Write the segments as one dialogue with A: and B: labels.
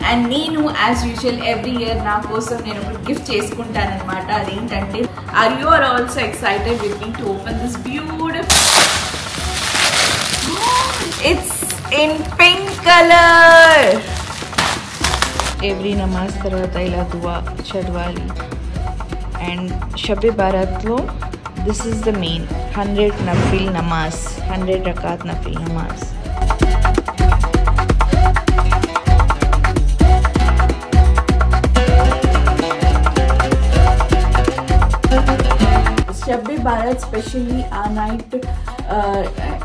A: And నేను as usual every year నా కోసం నేను ఒక గిఫ్ట్ చేసుకుంటాను అనమాట. అదేంటంటే are you are also excited with me to open this beautiful, it's in pink colour. Every నమాజ్ తర్వాత ఇలా దువా చదవాలి. అండ్ షబ్ బారాత్లో దిస్ ఈస్ ద మెయిన్ 100 నఫిల్ నమాజ్, 100 రకాత్ నఫిల్ నమాజ్. షబ్బే బారాత్ స్పెషల్లీ ఆ నైట్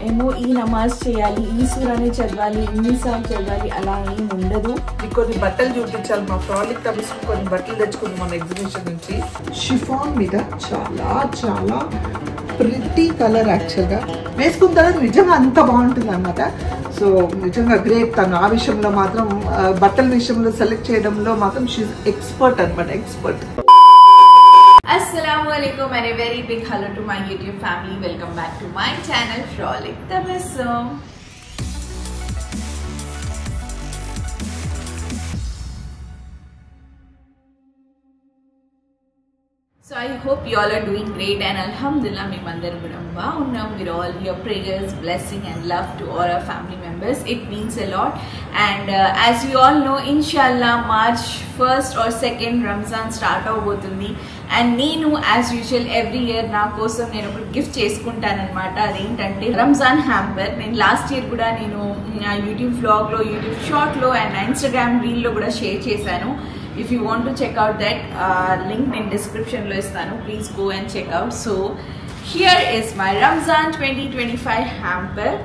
A: ఏమో ఈ నమాజ్ చేయాలి, ఈ సూరాని చదవాలి, ఇన్నిసార్లు చదవాలి అలా ఏం ఉండదు.
B: కొన్ని బట్టలు చూపించాలి. మా ఫ్రాలిక్ తమిళ కొన్ని బట్టలు తెచ్చుకుంది మన ఎగ్జిబిషన్ నుంచి. షిఫాన్ మీద చాలా చాలా ప్రిటీ కలర్, యాక్చువల్గా వేసుకున్న తర్వాత నిజంగా అంత బాగుంటుంది అన్నమాట. సో నిజంగా గ్రేట్. తను ఆ విషయంలో మాత్రం బట్టల విషయంలో సెలెక్ట్ చేయడంలో మాత్రం షీఈ్ ఎక్స్పర్ట్ అనమాట, expert.
A: Assalamualaikum and a very big hello to my YouTube family. Welcome back to my channel Frolic Tabassum. So I hope you all are doing great and alhamdulillah me mandaru kuda baagunnam with all your prayers, blessing and love to all our family members. It means a lot. And as you all know, inshallah March 1st or 2nd Ramzan start avbotundi. And నేను as usual every year నా కోసం నేను ఒక gift చేసుకుంటాను అనమాట. అదేంటంటే Ramzan hamper. నేను last year కూడా నేను నా యూట్యూబ్ వ్లాగ్లో, యూట్యూబ్ షార్ట్లో అండ్ నా ఇన్స్టాగ్రామ్ రీల్లో కూడా షేర్ చేశాను. If you want to check out that link నేను డిస్క్రిప్షన్లో ఇస్తాను. Please go and check out. So here is my Ramzan 2025 hamper.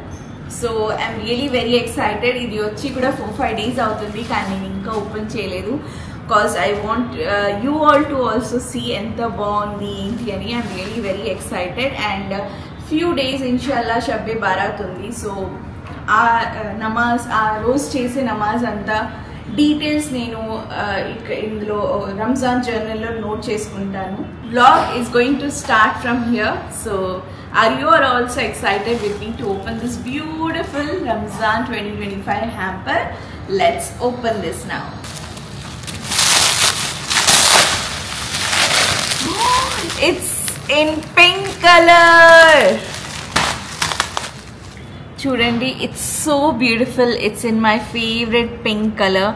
A: So I'm really very excited. ఇది వచ్చి కూడా 4-5 days అవుతుంది, కానీ నేను ఇంకా ఓపెన్ చేయలేదు. Because I want you all to also see enta baagundi enti ani. I'm really very excited. And few days inshallah Shab Barat undi. So namaz roz chese namaz anta details nenu indulo Ramzan journal lo note cheskuntanu. Vlog is going to start from here. So are you also excited with me to open this beautiful Ramzan 2025 hamper? Let's open this now. It's in pink color. Chudandi, it's so beautiful. It's in my favorite pink color,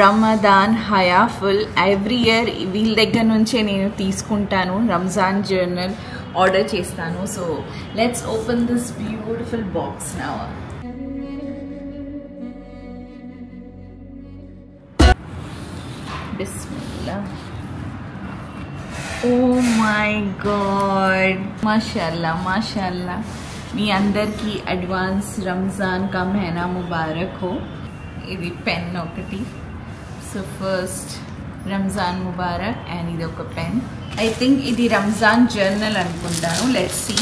A: Ramadan Hayaful. Every year వీళ్ళ దగ్గర నుంచే నేను తీసుకుంటాను. Ramzan journal order చేస్తాను. So let's open this beautiful box now. Bismillah. Oh my god, mashallah mashallah. మీ అందరికీ advance Ramzan కా మహీనా ముబారక్ హో. ఇది పెన్ ఒకటి. సో ఫస్ట్ రంజాన్ ముబారక్. అండ్ ఇది ఒక పెన్. ఐ థింక్ ఇది రంజాన్ జర్నల్ అనుకుంటాను. Let's see.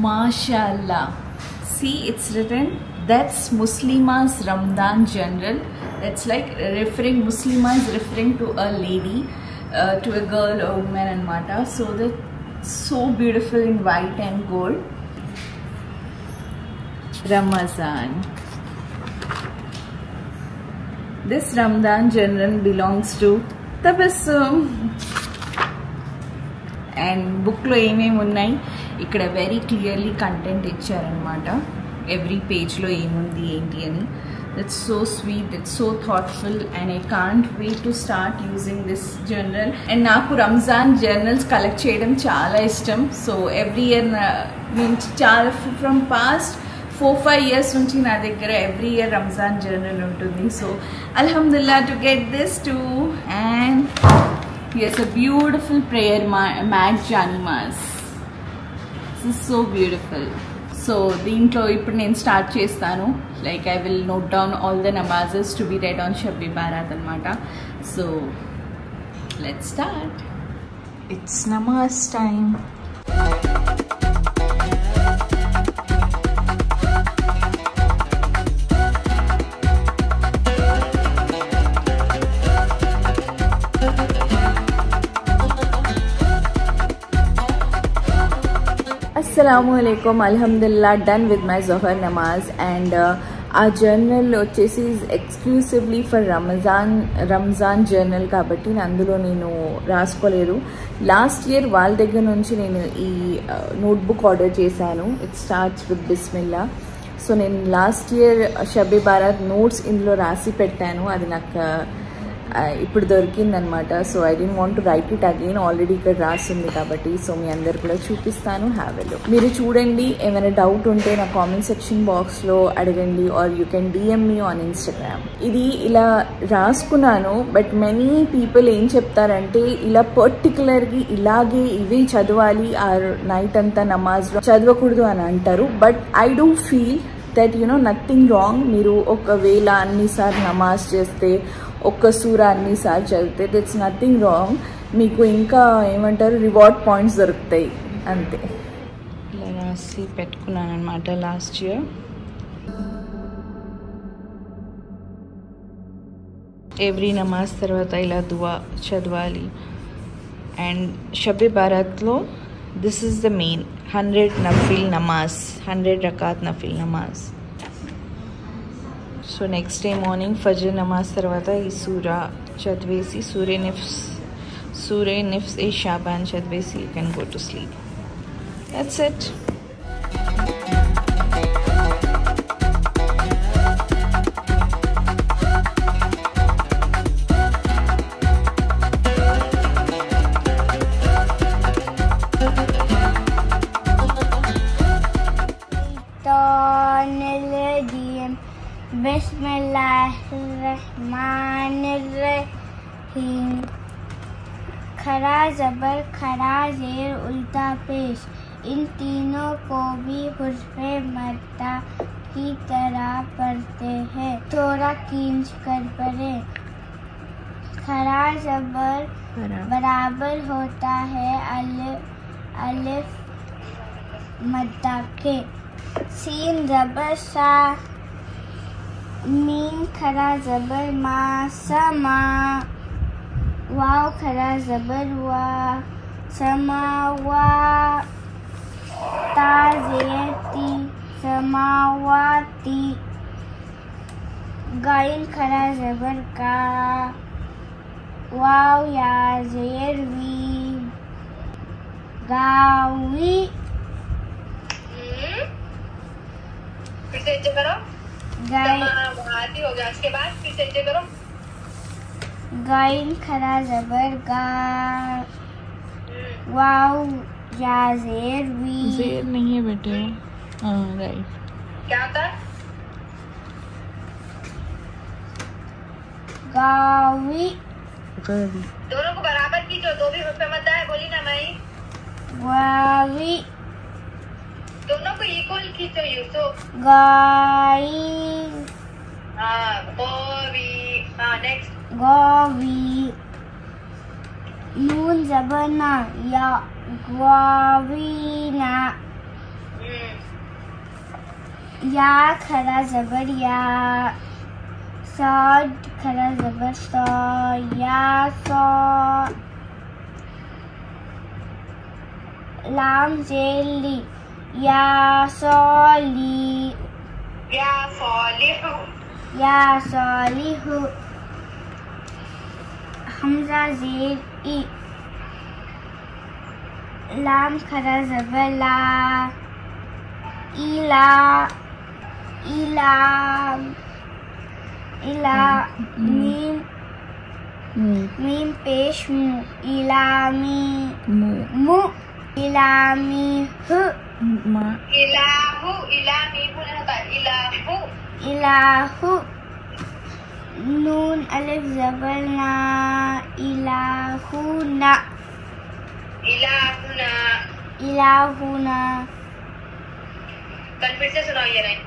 A: మాషాల్లా. See, it's written that's Muslima's Ramadan journal. That's like referring, Muslima is referring to a lady, to a girl or woman and mata. So that's so beautiful in white and gold. Ramazan. This Ramadan journal belongs to Tabassum. And book lo ఏమేమి ఉన్నాయి ఇక్కడ very clearly content ఇచ్చారనమాట. Every పేజ్లో ఏముంది ఏంటి అని. That's so sweet, it's so thoughtful, and I can't wait to start using this journal. And నాకు Ramzan journals collect చేయడం చాలా ఇష్టం. సో ఎవ్రీ ఇయర్ నేను చాలా ఫ్రమ్ పాస్ట్ 4-5 years నుంచి నా దగ్గర ఎవ్రీ ఇయర్ రంజాన్ జర్నల్ ఉంటుంది. సో అల్హమ్దుల్లా to get this too. And here's a beautiful prayer mat janimas. This is so beautiful. So దీంట్లో ఇప్పుడు నేను స్టార్ట్ చేస్తాను. Like I will note down all the నమాజెస్ to be read on Shab Barat అనమాట. So let's start. It's నమాజ్ time. Assalamualaikum. Alhamdulillah, done with my Zohar namaz. And ఆ journal వచ్చేసి exclusively for Ramzan journal కాబట్టి అందులో నేను రాసుకోలేదు. లాస్ట్ ఇయర్ వాళ్ళ దగ్గర నుంచి నేను ఈ నోట్బుక్ ఆర్డర్ చేశాను. ఇట్ స్టార్ట్స్ విత్ బిస్మిల్లా. సో నేను last year Shabe Barat notes ఇందులో రాసి పెట్టాను. అది నాకు ఇప్పుడు దొరికిందనమాట. So I don't want to write it again, already ఇక్కడ రాస్తుంది కాబట్టి. సో మీ అందరు కూడా చూపిస్తాను, హ్యావ్ ఎ లుక్. మీరు చూడండి, ఏమైనా డౌట్ ఉంటే నా కామెంట్ సెక్షన్ బాక్స్లో అడగండి, or you can DM me on Instagram. ఇది ఇలా రాసుకున్నాను, బట్ మెనీ పీపుల్ ఏం చెప్తారంటే ఇలా పర్టికులర్గా ఇలాగే ఇవే చదవాలి, ఆ నైట్ అంతా నమాజ్లో చదవకూడదు అని అంటారు. But I do feel that nothing wrong. మీరు ఒకవేళ అన్నిసార్లు నమాజ్ చేస్తే, ఒక్క సూరా అన్నిసార్లు చదివితే దట్స్ నథింగ్ రాంగ్. మీకు ఇంకా ఏమంటారు, రివార్డ్ పాయింట్స్ దొరుకుతాయి అంతే. ఇలా రాసి పెట్టుకున్నాను అనమాట లాస్ట్ ఇయర్. ఎవ్రీ నమాజ్ తర్వాత ఇలా దువా చదవాలి. అండ్ షబే బారాత్లో దిస్ ఈజ్ ద మెయిన్ 100 నఫిల్ నమాజ్, 100 రకాత్ నఫిల్ నమాజ్. సో నెక్స్ట్ డే మార్నింగ్ ఫజర్ నమాజ్ తర్వాత ఈ సూరా చదివేసి సూరే నిఫ్స్ ఏ షాబాన్ చదివేసి you can go to sleep. That's it.
C: बिस्मिल्लाहिर्रहमानिर्रहीम। खरा ज़बर खरा ज़ेर उल्टा पेश, इन तीनों को भी हुर्फ़े मद्दा की तरह पढ़ते हैं, थोड़ा खींच कर पढ़े। खरा ज़बर बराबर होता है अलिफ मद्दा के। सीन ज़बर सा, मीम खरा ज़बर मा समा, वाव खरा ज़बर वा समावा, ता ज़ेर ती समावाती, गाइन खरा ज़बर का, वाव या ज़ेर वी गावी।
D: फिर से इज्जत करो। आती हो गया, उसके बाद फिर से इज्जत करो।
C: गाइन खरा ज़बर गा, वाव या ज़ेर वी।
A: ज़ेर नहीं है बेटे, राइट।
D: क्या होता है?
C: गावी।
D: दोनों को बराबर की, जो दो भी हुर्फ़े मद्दा है, बोली ना मई।
C: गावी।
D: दोनों को इक्वल खींचो यूसुफ।
C: गाई।
D: गोवी। नेक्स्ट।
C: गावी। नून ज़बर ना, या गावीना। या खरा ज़बर या, साद खरा ज़बर सा, या सा। लाम ज़ेर ली, या सॉली,
D: या सॉलिहु,
C: या सॉलिहु। हमज़ा ज़ेर ई, लाम खरा ज़बर ला, इला, इला, इला। मीम पेश मु, इलामी मु, इलामी हु।
D: इलाहु, इलामी बोलना होता है, इलाहु।
C: इलाहु। नून अलिफ ज़बर ना, इलाहुना,
D: इलाहुना,
C: इलाहुना।
D: कल फिर से सुनाओ ये line.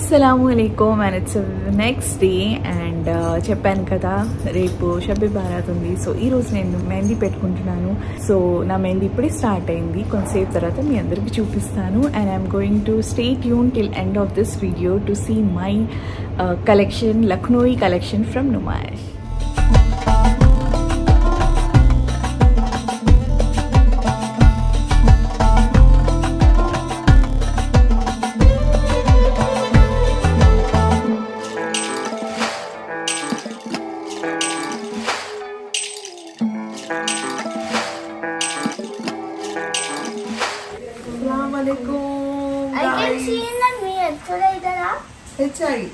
A: Assalamualaikum and it's next day and చెప్పాను కదా రేపు షబ్బీ బారాత్ ఉంది. సో ఈ రోజు నేను మెహందీ పెట్టుకుంటున్నాను. సో నా మెహందీ ఇప్పుడే స్టార్ట్ అయింది. కొంతసేపు తర్వాత మీ అందరికీ చూపిస్తాను. And I'm going to stay tune till end of this video to see my collection, Lucknowi collection from Numaish.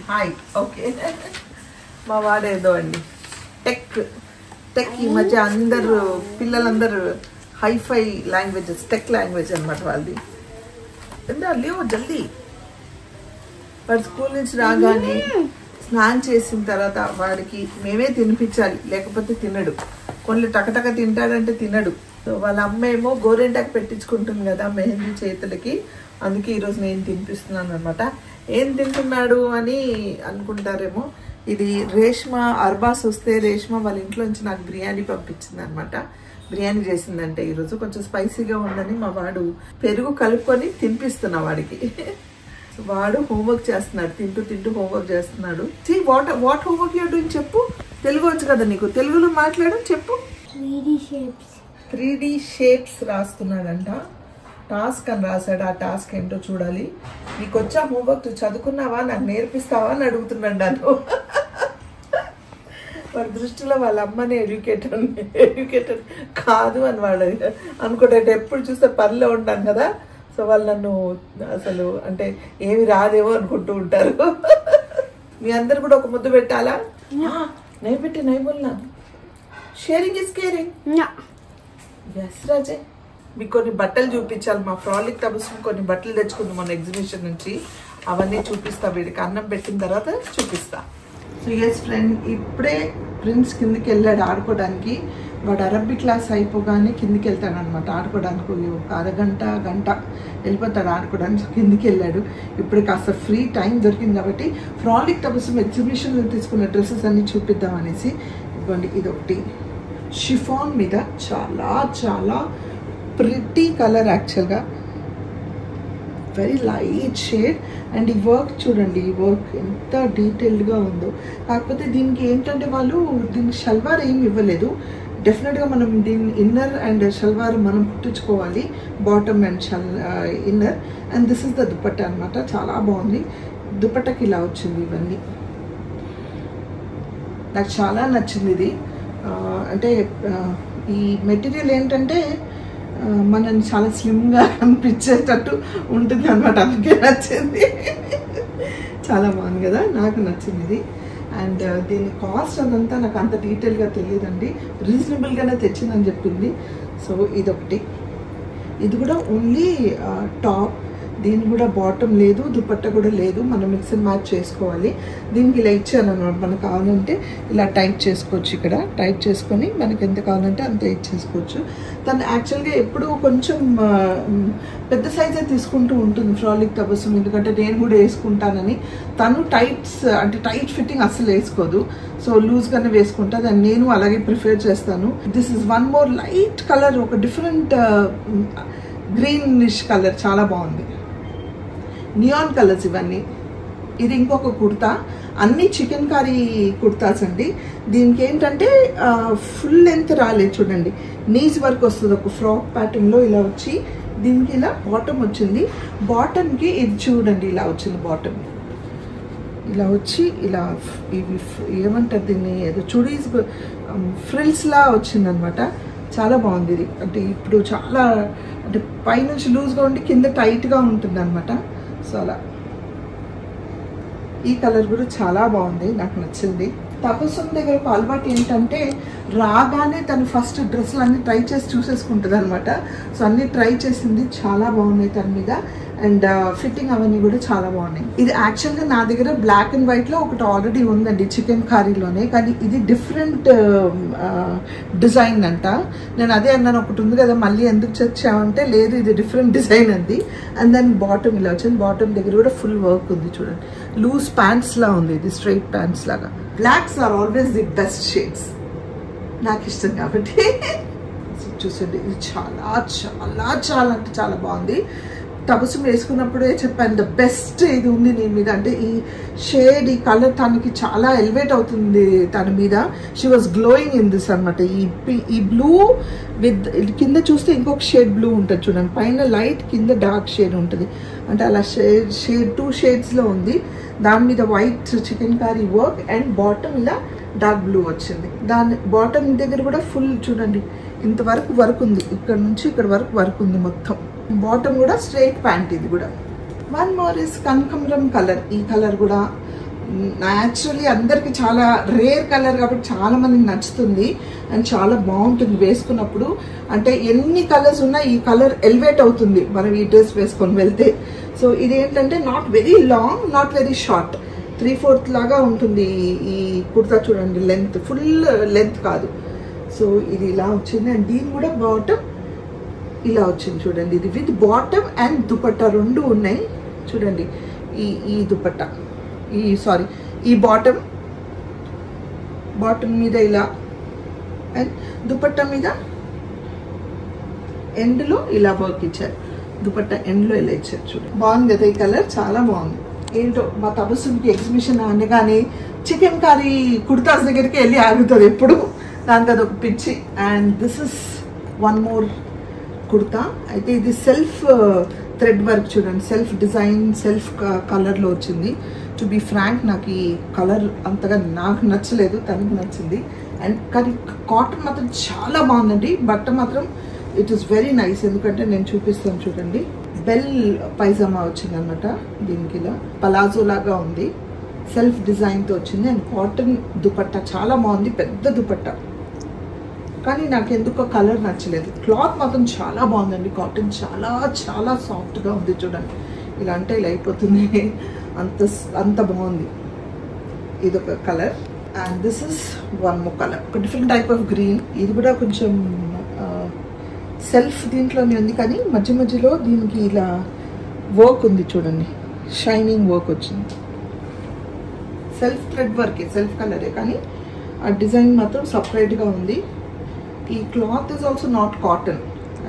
B: Hi okay మా వాడేదో అండి టెక్ ఈ మధ్య అందరు పిల్లలందరూ హైఫై లాంగ్వేజెస్, టెక్ లాంగ్వేజ్ అనమాట వాళ్ళది. లేవు జల్దీ. వాడు స్కూల్ నుంచి రాగానే స్నానం చేసిన తర్వాత వాడికి మేమే తినిపించాలి, లేకపోతే తినడు. కొన్ని టకటక తింటాడంటే తినడు. వాళ్ళ అమ్మ ఏమో గోరెంటాకు పెట్టించుకుంటుంది కదా మెహందీ చేతులకి, అందుకే ఈరోజు నేను తినిపిస్తున్నాను అనమాట. ఏం తింటున్నాడు అని అనుకుంటారేమో. ఇది రేష్మ అర్బాస్ వస్తే రేష్మ వాళ్ళ ఇంట్లో నుంచి నాకు బిర్యానీ పంపించింది అనమాట. బిర్యానీ చేసిందంటే ఈరోజు కొంచెం స్పైసీగా ఉందని మా వాడు పెరుగు కలుపుకొని తినిపిస్తున్నా వాడికి. వాడు హోంవర్క్ చేస్తున్నాడు, తింటూ హోంవర్క్ చేస్తున్నాడు. వాట్ హోంవర్క్ యూర్ డూయింగ్ చెప్పు. తెలుగు వచ్చు కదా నీకు, తెలుగులో మాట్లాడు చెప్పు. 3D shapes రాస్తున్నాడంట. టాస్క్ అని రాశాడు. ఆ టాస్క్ ఏంటో చూడాలి. నీకు వచ్చా హోంవర్క్ చదువుకున్నావా, నాకు నేర్పిస్తావా అని అడుగుతున్నాడు నన్ను. వాళ్ళ దృష్టిలో వాళ్ళ అమ్మని ఎడ్యుకేటెడ్ కాదు అని వాడు అనుకుంటే ఎప్పుడు చూస్తే పనిలో ఉంటాను కదా. సో వాళ్ళు నన్ను అసలు అంటే ఏమి రాదేమో అనుకుంటూ ఉంటారు. మీ అందరు కూడా ఒక ముద్దు పెట్టాలా? నైబుల్నా షేరింగ్ ఇస్ కేరింగ్. ఎస్ రాజే. మీకు కొన్ని బట్టలు చూపించాలి. మా ఫ్రాలిక్ టబస్ కొన్ని బట్టలు తెచ్చుకుంది మన ఎగ్జిబిషన్ నుంచి. అవన్నీ చూపిస్తా. వీడికి అన్నం పెట్టిన తర్వాత చూపిస్తా. సో ఎస్ ఫ్రెండ్, ఇప్పుడే ప్రిన్స్ కిందికి వెళ్ళాడు ఆడుకోవడానికి. వాడు అరబీ క్లాస్ అయిపోగానే కిందికి వెళ్తాడు అనమాట ఆడుకోవడానికి. ఒక అరగంట గంట వెళ్ళిపోతాడు ఆడుకోవడానికి. కిందికి వెళ్ళాడు. ఇప్పుడు కాస్త ఫ్రీ టైం దొరికింది కాబట్టి ఫ్రాలిక్ టబస్ ఎగ్జిబిషన్లో తీసుకున్న డ్రెస్సెస్ అన్ని చూపిద్దాం అనేసి. ఇదిగోండి, ఇదొకటి షిఫాన్ మీద చాలా చాలా ప్రిటీ కలర్, యాక్చువల్గా వెరీ లైట్ షేడ్. అండ్ ఈ వర్క్ చూడండి, ఈ వర్క్ ఎంత డీటెయిల్డ్గా ఉందో. కాకపోతే దీనికి ఏంటంటే వాళ్ళు దీనికి షల్వార్ ఏమి ఇవ్వలేదు. డెఫినెట్గా మనం దీని ఇన్నర్ అండ్ షల్వార్ మనం కుట్టించుకోవాలి, bottom and inner. And this is the dupatta అనమాట. చాలా బాగుంది. దుపట్టకి ఇలా వచ్చింది. ఇవన్నీ నాకు చాలా నచ్చింది. ఇది అంటే ఈ మెటీరియల్ ఏంటంటే మనని చాలా స్లిమ్గా కనిపించేటట్టు ఉంటుంది అనమాట. అందుకే నచ్చింది. చాలా బాగుంది కదా, నాకు నచ్చింది ఇది. అండ్ దీని కాస్ట్ అదంతా నాకు అంత డీటెయిల్గా తెలియదండి. రీజనబుల్గానే తెచ్చిందని చెప్పింది. సో ఇదొకటి. ఇది కూడా ఓన్లీ టాప్. దీనికి కూడా బాటమ్ లేదు, దుపట్టా కూడా లేదు. మనం మిక్స్ అండ్ మ్యాచ్ చేసుకోవాలి. దీనికి ఇలా ఇచ్చాను అనమాట. మనకు కావాలంటే ఇలా టైట్ చేసుకోవచ్చు. ఇక్కడ టైట్ చేసుకొని మనకి ఎంత కావాలంటే అంత ఇచ్చేసుకోవచ్చు. తను యాక్చువల్గా ఎప్పుడు కొంచెం పెద్ద సైజే తీసుకుంటూ ఉంటుంది ఫ్రాలిక్ టబస్సుమ్. ఎందుకంటే నేను కూడా వేసుకుంటానని. తను టైట్స్ అంటే టైట్ ఫిట్టింగ్ అస్సలు వేసుకోదు. సో లూజ్గానే వేసుకుంటుంది. అండ్ నేను అలాగే ప్రిఫర్ చేస్తాను. This is one more light colour, ఒక డిఫరెంట్ గ్రీనిష్ కలర్. చాలా బాగుంది. నియాన్ కలర్స్ ఇవన్నీ. ఇది ఇంకొక కుర్తా. అన్నీ చికెన్ కర్రీ కుర్తాస్ అండి. దీనికి ఏంటంటే ఫుల్ లెంత్ రాలేదు చూడండి. నీస్ వర్క్ వస్తుంది. ఒక ఫ్రాక్ ప్యాటర్న్లో ఇలా వచ్చి దీనికి ఇలా బాటమ్ వచ్చింది. బాటమ్కి ఇది చూడండి ఇలా వచ్చింది. బాటమ్ ఇలా వచ్చి ఇలా ఇవి ఏమంటారు దీన్ని, ఏదో చుడీస్ ఫ్రిల్స్లా వచ్చిందనమాట. చాలా బాగుంది ఇది. అంటే ఇప్పుడు చాలా అంటే పైనుంచి లూజ్గా ఉండి కింద టైట్గా ఉంటుంది అనమాట. సో అలా ఈ కలర్ కూడా చాలా బాగుంది, నాకు నచ్చింది. తపస్సు దగ్గర ఒక అలవాటు ఏంటంటే రాగానే తను ఫస్ట్ డ్రెస్సులు అన్నీ ట్రై చేసి చూసేసుకుంటుంది అనమాట. సో అన్నీ ట్రై చేసింది. చాలా బాగున్నాయి తన మీద. అండ్ ఫిట్టింగ్ అవన్నీ కూడా చాలా బాగున్నాయి. ఇది యాక్చువల్గా నా దగ్గర బ్లాక్ అండ్ వైట్లో ఒకటి ఆల్రెడీ ఉందండి చికెన్ కర్రీలోనే. కానీ ఇది డిఫరెంట్ డిజైన్ అంట. నేను అదే అన్నాను, ఒకటి ఉంది కదా మళ్ళీ ఎందుకు చచ్చామంటే లేదు ఇది డిఫరెంట్ డిజైన్ అంది. అండ్ దాని బాటమ్ ఇలా వచ్చింది. బాటమ్ దగ్గర కూడా ఫుల్ వర్క్ ఉంది చూడండి. లూజ్ ప్యాంట్స్ లా ఉంది, ఇది స్ట్రైట్ ప్యాంట్స్ లాగా. Blacks are always the best shades, నాకు ఇష్టం కాబట్టి. చూసండి, ఇది చాలా చాలా చాలా అంటే చాలా బాగుంది. తబసుం వేసుకున్నప్పుడే చెప్పాను ద బెస్ట్ ఇది ఉంది దీని మీద, అంటే ఈ షేడ్ ఈ కలర్ తనకి చాలా ఎలివేట్ అవుతుంది తన మీద. She was glowing in this అనమాట. ఈ బ్లూ విత్ కింద చూస్తే ఇంకొక షేడ్ బ్లూ ఉంటుంది చూడండి, పైన లైట్ కింద డార్క్ షేడ్ ఉంటుంది, అంటే అలా షేడ్ 2 షేడ్స్లో ఉంది. దాని మీద white chicken curry work and bottom ఇలా డార్క్ బ్లూ వచ్చింది. దాని బాటమ్ దగ్గర కూడా ఫుల్ చూడండి ఇంతవరకు వర్క్ ఉంది, ఇక్కడ నుంచి ఇక్కడ వరకు వర్క్ ఉంది మొత్తం. బాటమ్ కూడా స్ట్రైట్ ప్యాంట్. ఇది కూడా వన్ మోర్ ఇస్ కనకాంబరం కలర్. ఈ కలర్ కూడా న్యాచురలీ అందరికి చాలా రేర్ కలర్ కాబట్టి చాలా మందికి నచ్చుతుంది అండ్ చాలా బాగుంటుంది వేసుకున్నప్పుడు. అంటే ఎన్ని కలర్స్ ఉన్నా ఈ కలర్ ఎలివేట్ అవుతుంది మనం ఈ డ్రెస్ వేసుకొని వెళ్తే. సో ఇది ఏంటంటే not very long, not very short, 3/4 లాగా ఉంటుంది ఈ కుర్తా. చూడండి లెంత్, ఫుల్ లెంత్ కాదు. సో ఇది ఇలా వచ్చింది అండ్ దీని కూడా బాటమ్ ఇలా వచ్చింది చూడండి. ఇది విత్ బాటమ్ అండ్ దుపట్టా 2 ఉన్నాయి చూడండి. ఈ దుపట్టా ఈ బాటమ్ మీద ఇలా అండ్ దుపట్టా మీద ఎండ్లో ఇలా వర్క్ ఇచ్చారు. దుపట్టా ఎండ్లో ఇలా ఇచ్చారు చూడండి. బాగుంది కదా ఈ కలర్, చాలా బాగుంది. ఏంటో మా తబసుకి ఎగ్జిబిషన్ అనగానే చికెన్ కర్రీ కుర్తాస్ దగ్గరికి వెళ్ళి ఆగుతుంది ఎప్పుడు, దానికి అదొక పిచ్చి. And this is one more kurta. అయితే ఇది సెల్ఫ్ థ్రెడ్ వర్క్ చూడండి, సెల్ఫ్ డిజైన్, సెల్ఫ్ కలర్లో వచ్చింది. టు బీ ఫ్రాంక్ నాకు ఈ కలర్ అంతగా నాకు నచ్చలేదు, తనకు నచ్చింది. అండ్ కానీ కాటన్ మాత్రం చాలా బాగుందండి. బట్ట మాత్రం ఇట్ ఈస్ వెరీ నైస్, ఎందుకంటే నేను చూపిస్తాను చూడండి. బెల్ పైజామా వచ్చింది అనమాట, దీనికి ఇలా పలాజో లాగా ఉంది, సెల్ఫ్ డిజైన్తో వచ్చింది. అండ్ కాటన్ దుపట్టా చాలా బాగుంది, పెద్ద దుపట్టా. కానీ నాకు ఎందుకో కలర్ నచ్చలేదు. క్లాత్ మాత్రం చాలా బాగుందండి, కాటన్ చాలా చాలా సాఫ్ట్గా ఉంది చూడండి. ఇలా అంటే ఇలా అయిపోతుంది, అంత బాగుంది. ఇదొక colour. And this is one more colour, ఒక డిఫరెంట్ టైప్ ఆఫ్ గ్రీన్. ఇది కూడా కొంచెం సెల్ఫ్ దీంట్లోనే ఉంది, కానీ మధ్య మధ్యలో దీనికి ఇలా వర్క్ ఉంది చూడండి, షైనింగ్ వర్క్ వచ్చింది. సెల్ఫ్ థ్రెడ్ వర్కే, సెల్ఫ్ కలరే, కానీ ఆ డిజైన్ మాత్రం సపరేట్గా ఉంది. ఈ cloth is also not cotton,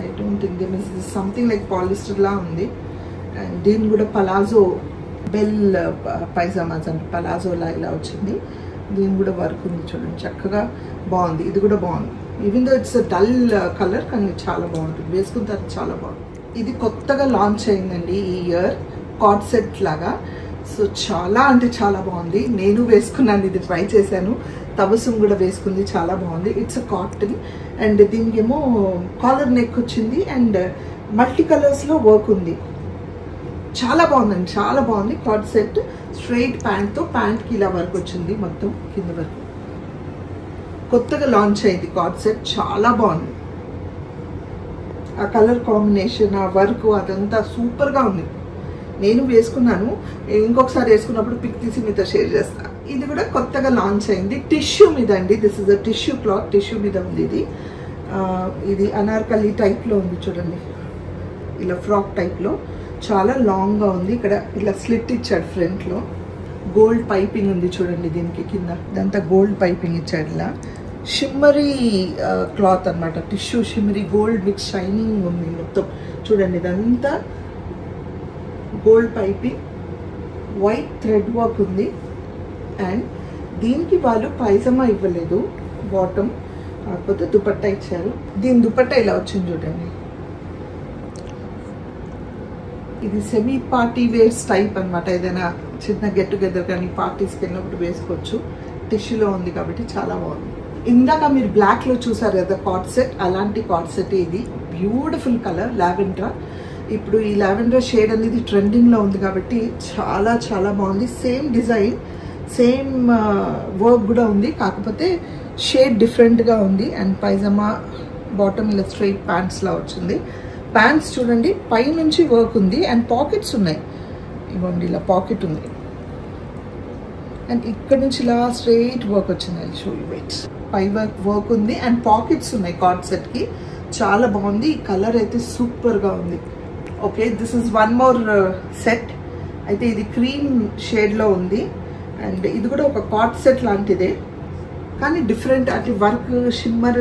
B: I don't think this is something like polyester లా ఉంది. అండ్ దీని కూడా పలాజో బెల్ పైజామాస్ అంటే పలాజోలా ఇలా వచ్చింది. దీని కూడా వర్క్ ఉంది చూడండి, చక్కగా బాగుంది. ఇది కూడా బాగుంది, even though it's dull colour, కానీ చాలా బాగుంటుంది, వేసుకున్న తర్వాత చాలా బాగుంది. ఇది కొత్తగా లాంచ్ అయిందండి ఈ ఇయర్, కార్డ్ సెట్ లాగా. సో చాలా అంటే చాలా బాగుంది. నేను వేసుకున్నాను, ఇది ట్రై చేశాను. తబసుం కూడా వేసుకుంది, చాలా బాగుంది. ఇట్స్ అ కాటన్ అండ్ దీనికి ఏమో కాలర్ నెక్ వచ్చింది అండ్ మల్టీ కలర్స్లో వర్క్ ఉంది. చాలా బాగుందండి, చాలా బాగుంది. కార్డ్ సెట్ స్ట్రైట్ ప్యాంట్తో, ప్యాంట్కి ఇలా వర్క్ వచ్చింది మొత్తం కింద వరకు. కొత్తగా లాంచ్ అయింది కార్డ్ సెట్, చాలా బాగుంది. ఆ కలర్ కాంబినేషన్, ఆ వర్క్ అదంతా సూపర్గా ఉంది. నేను వేసుకున్నాను, ఇంకొకసారి వేసుకున్నప్పుడు పిక్ తీసి మీతో షేర్ చేస్తాను. ఇది కూడా కొత్తగా లాంచ్ అయింది, టిష్యూ మీద అండి. This is a tissue cloth, tissue మీద ఉంది ఇది. ఇది అనార్కలి టైప్లో ఉంది చూడండి, ఇలా ఫ్రాక్ టైప్లో, చాలా లాంగ్గా ఉంది. ఇక్కడ ఇలా స్లిట్ ఇచ్చాడు ఫ్రంట్లో, గోల్డ్ పైపింగ్ ఉంది చూడండి దీనికి కింద, ఇదంతా గోల్డ్ పైపింగ్ ఇచ్చాడు. ఇలా షిమ్మరీ క్లాత్ అనమాట, tissue shimmery gold with shining ఉంది మొత్తం చూడండి. ఇదంతా gold piping, white thread work ఉంది. అండ్ దీనికి వాళ్ళు పైజామా ఇవ్వలేదు, బాటమ్, కాకపోతే దుపట్టా ఇచ్చారు. దీని దుపట్టా ఇలా వచ్చింది చూడండి. ఇది సెమీ పార్టీ వేర్స్ టైప్ అనమాట, ఏదైనా చిన్న గెట్ టుగెదర్ కానీ పార్టీస్కి వెళ్ళినప్పుడు వేసుకోవచ్చు. టిష్యూలో ఉంది కాబట్టి చాలా బాగుంది. ఇందాక మీరు బ్లాక్లో చూసారు కదా కార్డ్ సెట్, అలాంటి కార్డ్ సెట్ ఇది. Beautiful colour lavender. ఇప్పుడు ఈ లావెండర్ షేడ్ అనేది ట్రెండింగ్లో ఉంది కాబట్టి చాలా చాలా బాగుంది. సేమ్ డిజైన్, సేమ్ వర్క్ కూడా ఉంది, కాకపోతే షేడ్ డిఫరెంట్గా ఉంది. అండ్ పైజామా బాటమ్ ఇలా స్ట్రైట్ ప్యాంట్స్లా వచ్చింది. ప్యాంట్స్ చూడండి పైనుంచి వర్క్ ఉంది అండ్ పాకెట్స్ ఉన్నాయి, ఇవ్వండి ఇలా పాకెట్ ఉంది. అండ్ ఇక్కడ నుంచి ఇలా స్ట్రైట్ వర్క్ వచ్చింది, అది షో యూ వెయిట్. పై వర్క్ ఉంది అండ్ పాకెట్స్ ఉన్నాయి కార్డ్ సెట్కి, చాలా బాగుంది. ఈ కలర్ అయితే సూపర్గా ఉంది. Okay, this is one more set. అయితే ఇది క్రీమ్ షేడ్లో ఉంది. అండ్ ఇది కూడా ఒక కార్డ్ సెట్ లాంటిదే, కానీ డిఫరెంట్ అంటే వర్క్ షిమ్మర్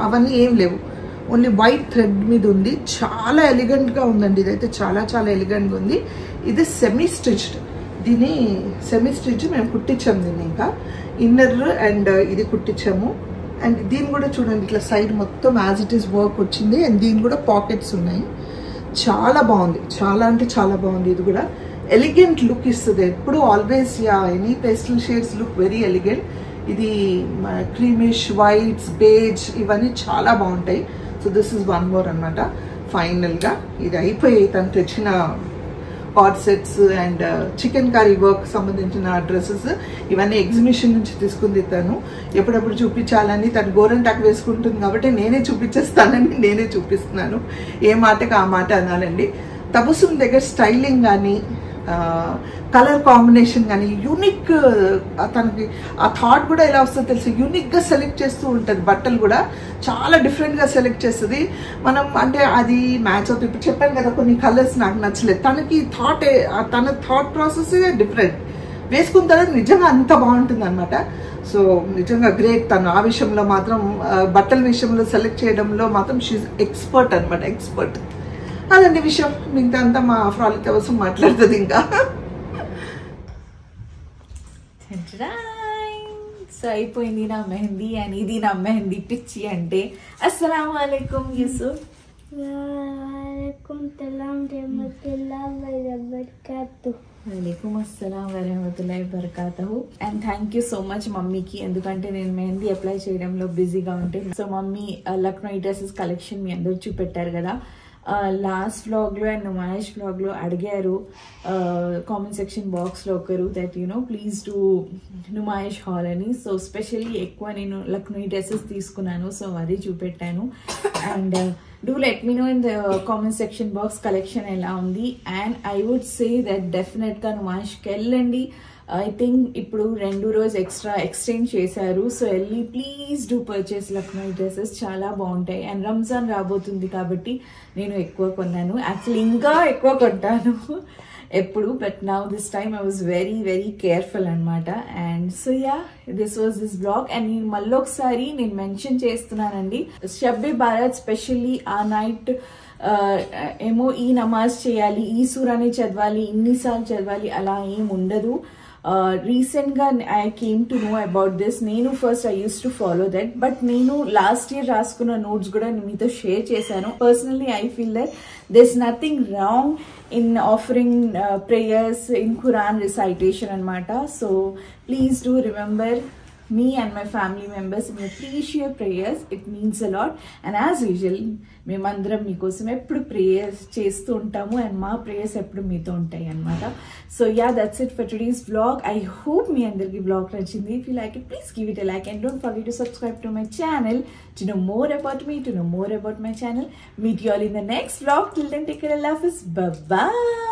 B: అవన్నీ ఏం లేవు, ఓన్లీ వైట్ థ్రెడ్ మీద ఉంది. చాలా ఎలిగెంట్గా ఉందండి, ఇదైతే చాలా చాలా ఎలిగెంట్గా ఉంది. ఇది సెమీ స్టిచ్డ్, దీన్ని సెమీ స్టిచ్ మేము కుట్టించాము. దీన్ని ఇంకా ఇన్నర్ అండ్ ఇది కుట్టించాము. అండ్ దీని కూడా చూడండి ఇట్లా సైడ్ మొత్తం యాజ్ ఇట్ ఈస్ వర్క్ వచ్చింది. అండ్ దీని కూడా పాకెట్స్ ఉన్నాయి. చాలా బాగుంది, చాలా అంటే చాలా బాగుంది. ఇది కూడా ఎలిగెంట్ లుక్ ఇస్తుంది ఎప్పుడు, always any pastel shades look very elegant. ఇది క్రీమిష్, వైట్స్, బేజ్ ఇవన్నీ చాలా బాగుంటాయి. So this is one more అనమాట. ఫైనల్గా ఇది అయిపోయి తను తెచ్చిన card sets and chicken curry work సంబంధించిన డ్రెస్సెస్ ఇవన్నీ ఎగ్జిబిషన్ నుంచి తీసుకుంది. తను ఎప్పుడప్పుడు చూపించాలని తను గోరంటాకు వేసుకుంటుంది కాబట్టి నేనే చూపించేస్తానని నేనే చూపిస్తున్నాను. ఏ మాటకి ఆ మాట అనాలండి. తబస్సుమ్ దగ్గర స్టైలింగ్ కానీ కలర్ కాంబినేషన్ కానీ యూనిక్, తనకి ఆ థాట్ కూడా ఎలా వస్తుందో తెలుసు. యూనిక్గా సెలెక్ట్ చేస్తూ ఉంటుంది, బట్టలు కూడా చాలా డిఫరెంట్గా సెలెక్ట్ చేస్తుంది. మనం అంటే అది మ్యాచ్ అవుతుంది. ఇప్పుడు చెప్పాను కదా కొన్ని కలర్స్ నాకు నచ్చలేదు, తనకి తన థాట్ ప్రాసెస్ డిఫరెంట్. వేసుకున్న తర్వాత నిజంగా అంత బాగుంటుంది అనమాట. సో నిజంగా గ్రేట్. తను ఆ విషయంలో మాత్రం బట్టల విషయంలో సెలెక్ట్ చేయడంలో మాత్రం షీఈ్ ఎక్స్పర్ట్ అనమాట, ఎక్స్పర్ట్. అదండి విషయం. మిగతా అంతా మా ఫ్రాలిక్ కోసం మాట్లాడుతుంది ఇంకా.
A: సో అయిపోయింది నా మెహందీ. అండ్ ఇది నా మెహందీ పిచ్చి అంటే. అస్సలాము అలైకుం యూసుఫ్.
C: वालेकुम सलाम रहमतुल्लाहि व बरकातहू.
A: वालेकुम अस्सलाम व रहमतुल्लाहि व बरकातहू. And thank you so much మమ్మీకి, ఎందుకంటే నేను మెహందీ అప్లై చేయడంలో బిజీగా ఉంటే. So mummy Lucknow dresses collection మీ అందరూ చూపెట్టారు కదా లాస్ట్ వ్లాగ్లో అండ్ నుమాయిష్ వ్లాగ్లో. అడిగారు కామెంట్ సెక్షన్ బాక్స్లో ఒకరు that please do Numaish hall అని. సో స్పెషల్లీ ఎక్కువ నేను లక్నో డ్రెస్సెస్ తీసుకున్నాను, సో అది చూపెట్టాను. And do let me know in the comment section box collection ఎలా ఉంది. And I would say that డెఫినెట్గా నుమాయిష్కి వెళ్ళండి. ఐ థింక్ ఇప్పుడు 2 రోజు ఎక్స్ట్రా ఎక్స్టెండ్ చేశారు. సో వెళ్ళి please do purchase Lucknow dresses, చాలా బాగుంటాయి. అండ్ రంజాన్ రాబోతుంది కాబట్టి నేను ఎక్కువ కొన్నాను, యాక్చువల్లీ ఇంకా ఎక్కువ కొంటాను ఎప్పుడు. But now this time I was very very careful అనమాట. And so this was this blog. అండ్ నేను మళ్ళొకసారి నేను మెన్షన్ చేస్తున్నానండి, షబ్బే బారాత్ స్పెషల్లీ ఆ నైట్ ఏమో ఈ నమాజ్ చేయాలి, ఈ సూరాని చదవాలి, ఇన్నిసార్లు చదవాలి, అలా ఏం ఉండదు. రీసెంట్గా I came to know about this. నేను first I use to follow that, but నేను లాస్ట్ ఇయర్ రాసుకున్న నోట్స్ కూడా మీతో షేర్ చేశాను. Personally I feel that there's nothing wrong in offering prayers in Quran recitation anamata. So please do remember me and my family members in your precious prayers. It means a lot. And as usual మేమందరం మీకోసం ఎప్పుడు prayers చేస్తూ ఉంటాము and మా prayers ఎప్పుడు మీతో ఉంటాయి అనమాట. So that's it for today's vlog. I hope మీ అందరికి vlog నచ్చింది. If you like it, please give it a like and don't forget to subscribe to my channel to know more about me, to know more about my channel. Meet you all in the next vlog. Till then, take care. Allah Hafiz. Bye bye.